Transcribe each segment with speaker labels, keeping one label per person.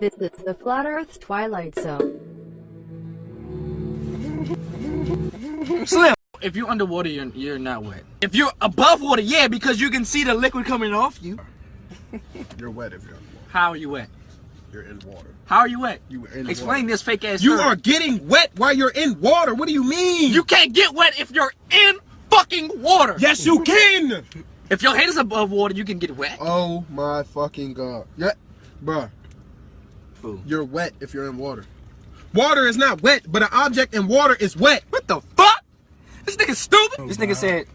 Speaker 1: This is the Flat Earth Twilight Zone.
Speaker 2: Slim, if you're underwater, you're not wet. If you're above water, yeah, because you can see the liquid coming off you.
Speaker 3: You're wet if you're in water.
Speaker 2: How are you wet?
Speaker 3: You're in water.
Speaker 2: How are you wet?
Speaker 3: You in
Speaker 2: Explain
Speaker 3: water.
Speaker 2: this fake ass.
Speaker 3: You
Speaker 2: term.
Speaker 3: are getting wet while you're in water. What do you mean?
Speaker 2: You can't get wet if you're in fucking water.
Speaker 3: Yes, you can.
Speaker 2: If your head is above water, you can get wet.
Speaker 3: Oh my fucking god. Yeah, bruh.
Speaker 2: Fool.
Speaker 3: You're wet if you're in water. Water is not wet, but an object in water is wet.
Speaker 2: What the fuck? This nigga stupid.
Speaker 3: Oh,
Speaker 2: This nigga
Speaker 3: wow.
Speaker 2: said,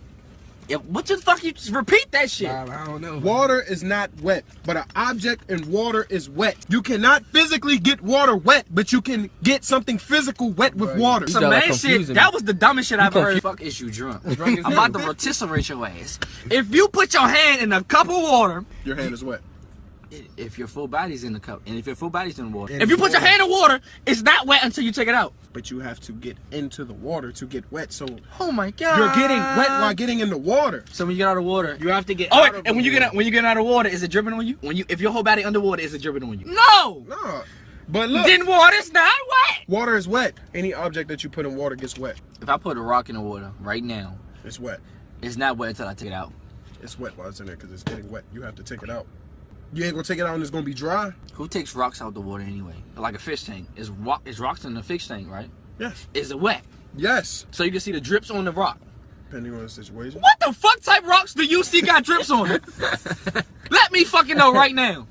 Speaker 2: yeah, what the fuck? You just repeat that shit.
Speaker 4: I don't know.
Speaker 3: Water is not wet, but an object in water is wet. You cannot physically get water wet, but you can get something physical wet with water.
Speaker 2: Some
Speaker 4: gotta
Speaker 2: man shit.
Speaker 4: confuse me.
Speaker 2: That was the dumbest shit I've ever heard.
Speaker 4: confused.
Speaker 2: Fuck is you drunk?
Speaker 4: Drunk as
Speaker 2: I'm
Speaker 4: hell,
Speaker 2: about to
Speaker 4: bro.
Speaker 2: rotisserate your ass. If you put your hand in a cup of water,
Speaker 3: Your hand is wet.
Speaker 2: if your full body's in the cup, and if your full body's in water,
Speaker 3: In
Speaker 2: if you put your
Speaker 3: water.
Speaker 2: hand in water, it's not wet until you take it out.
Speaker 3: But you have to get into the water to get wet. So
Speaker 2: Oh my god.
Speaker 3: you're getting wet while getting in the water.
Speaker 2: So when you get out of water,
Speaker 4: You have to get.
Speaker 2: oh
Speaker 4: out
Speaker 2: wait,
Speaker 4: of
Speaker 2: and when
Speaker 4: the
Speaker 2: you get
Speaker 4: water.
Speaker 2: out, when you get out of water, is it dripping on you? If your whole body underwater, is it dripping on you? No.
Speaker 3: Nah. But look,
Speaker 2: Then water's not wet.
Speaker 3: water is wet. Any object that you put in water gets wet.
Speaker 2: If I put a rock in the water right now,
Speaker 3: It's wet.
Speaker 2: it's not wet until I take it out.
Speaker 3: It's wet while it's in there because it's getting wet. You have to take it out. You ain't gonna take it out and it's gonna be dry.
Speaker 2: Who takes rocks out the water anyway? Like a fish tank. Is rocks in the fish tank, right?
Speaker 3: Yes.
Speaker 2: Is it wet?
Speaker 3: Yes.
Speaker 2: So you can see the drips on the rock.
Speaker 3: Depending on the situation.
Speaker 2: What the fuck type rocks do you see got drips on it? Let me fucking know right now.